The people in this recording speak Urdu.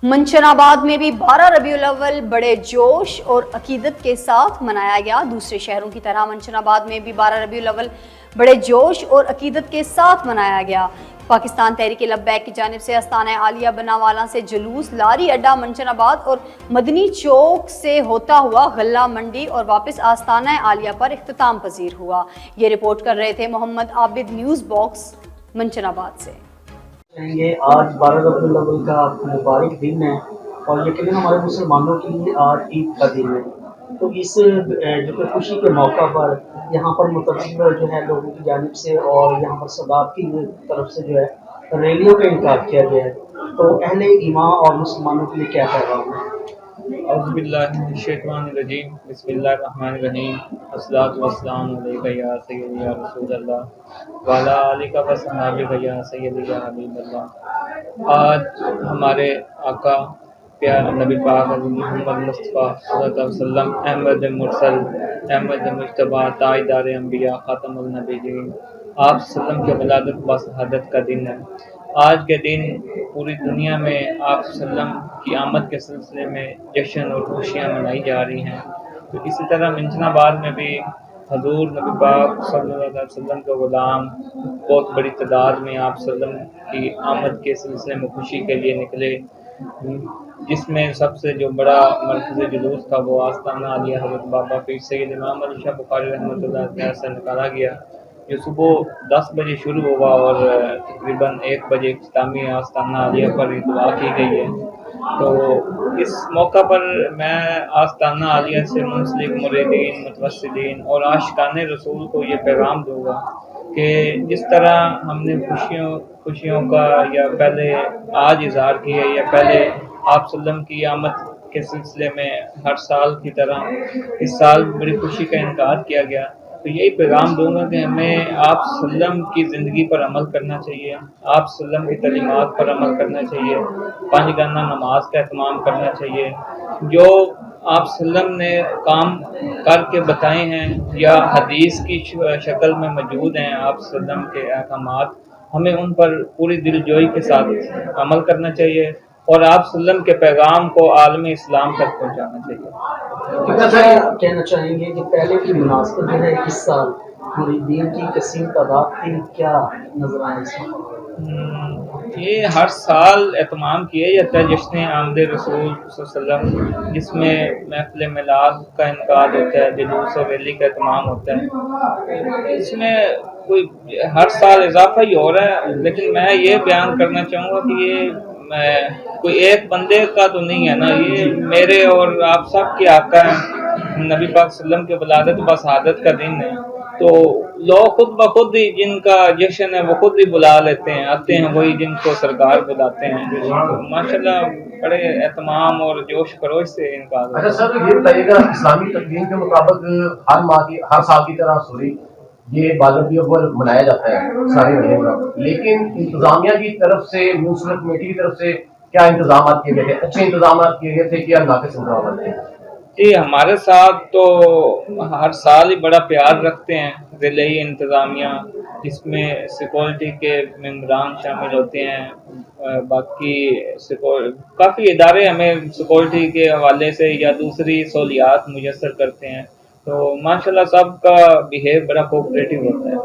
منشناباد میں بھی 12 ربیع الاول بڑے جوش اور عقیدت کے ساتھ منایا گیا۔ دوسرے شہروں کی طرح منشناباد میں بھی 12 ربیع الاول بڑے جوش اور عقیدت کے ساتھ منایا گیا۔ پاکستان تحریک لبیک کی جانب سے آستانہ عالیہ بناوالا سے جلوس لاری اڈا منشناباد اور مدنی چوک سے ہوتا ہوا غلہ منڈی اور واپس آستانہ عالیہ پر اختتام پذیر ہوا۔ یہ رپورٹ کر رہے تھے محمد عابد، نیوز باکس منشناباد سے۔ آج 12 ربیع الاول کا مبارک دن ہے اور یقیناً ہمارے مسلمانوں کے لیے آج عید کا دن ہے، تو اس جو خوشی کے موقع پر یہاں پر متعدد جو ہے لوگوں کی جانب سے اور یہاں پر صدارت کی طرف سے جو ہے ریلیوں کا انعقاد کیا گیا ہے، تو اہل ایمان اور مسلمانوں کے لیے کیا پیغام ہے؟ اعوذ باللہ من الشیطان الرجیم، بسم اللہ الرحمن الرحیم، الصلاۃ والسلام علیک یا سیدی یا رسول اللہ وعلی آلک وصحبہ یا سیدی یا حبیب اللہ۔ آج ہمارے آقا پیارے نبی پاک محمد مصطفیٰ صلی اللہ علیہ وسلم، احمد مرسل، احمد مجتبیٰ، تاجدار انبیاء، خاتم النبیین، آپ صلی اللہ علیہ وسلم کی ولادت و شہادت کا دن ہے۔ آج کے دن پوری دنیا میں آپ صلی اللہ علیہ وسلم کی آمد کے سلسلے میں جشن اور خوشیاں منائی جا رہی ہیں، تو اسی طرح منشناباد میں بھی حضور نبی پاک صلی اللہ علیہ وسلم کے غلام بہت بڑی تعداد میں آپ صلی اللہ علیہ وسلم کی آمد کے سلسلے میں خوشی کے لیے نکلے، جس میں سب سے جو بڑا مرکزی جلوس تھا وہ آستانہ عالیہ حضرت بابا پیر سید امام علی شاہ بخاری رحمۃ اللہ علیہ سے نکالا گیا، جو صبح 10 بجے شروع ہوا اور تقریباً 1 بجے اختتامی آستانہ عالیہ پر دعا کی گئی ہے۔ تو اس موقع پر میں آستانہ عالیہ سے منسلک مریدین، متوسلین اور عاشقان رسول کو یہ پیغام دوں گا کہ جس طرح ہم نے خوشیوں کا یا پہلے آج اظہار کیا یا پہلے آپ صلی اللہ علیہ وسلم کی آمد کے سلسلے میں ہر سال کی طرح اس سال بڑی خوشی کا انعقاد کیا گیا، تو یہی پیغام دوں گا کہ ہمیں آپ صلی اللہ علیہ وسلم کی زندگی پر عمل کرنا چاہیے، آپ صلی اللہ علیہ وسلم کی تعلیمات پر عمل کرنا چاہیے، 5 گانا نماز کا اہتمام کرنا چاہیے، جو آپ صلی اللہ علیہ وسلم نے کام کر کے بتائے ہیں یا حدیث کی شکل میں موجود ہیں آپ صلی اللہ علیہ وسلم کے احکامات، ہمیں ان پر پوری دل جوئی کے ساتھ عمل کرنا چاہیے اور آپ صلی اللہ علیہ وسلم کے پیغام کو عالم اسلام تک پہنچانا چاہیے۔ کہنا چاہیں گے کہ پہلے کی مناسبت جو ہے اس سال مریدین کی کثیر تعداد تھی، کیا نظر آیا اس میں؟ یہ ہر سال اہتمام کیا جاتا ہے جشن آمد رسول صلی اللہ علیہ وسلم، جس میں محفل میلاد کا انعقاد ہوتا ہے، جلوس و ریلی کا اہتمام ہوتا ہے، اس میں کوئی ہر سال اضافہ ہی ہو رہا ہے، لیکن میں یہ بیان کرنا چاہوں گا کہ یہ کوئی ایک بندے کا تو نہیں ہے نا، یہ میرے اور آپ سب کے آقا ہیں نبی پاک صلی اللہ علیہ وسلم کے ولادت و شہادت کا دن ہے، تو لوگ خود بخود ہی جن کا جشن ہے وہ خود ہی بلا لیتے ہیں، آتے ہیں وہی جن کو سرکار بلاتے ہیں، ماشاءاللہ بڑے اہتمام اور جوش خروش سے انعقاد ہوتا ہے۔ اچھا سر، یہ بتائیے گا اسلامی تقویم کے مطابق ہر سال کی طرح یہ 12 ربیع الاول منایا جاتا ہے سارے مہینے میں، لیکن انتظامیہ کی طرف سے، میونسپل کمیٹی کی طرف سے کیا انتظامات کیے گئے تھے؟ اچھے انتظامات کیے گئے تھے کیا ناقص انتظامات تھے؟ جی ہمارے ساتھ تو ہر سال ہی بڑا پیار رکھتے ہیں ضلعی انتظامیہ، جس میں سیکورٹی کے ممبران شامل ہوتے ہیں، باقی کافی ادارے ہمیں سیکورٹی کے حوالے سے یا دوسری سہولیات میسر کرتے ہیں، تو ماشاءاللہ سب کا بیہیو بڑا کوآپریٹو ہوتا ہے۔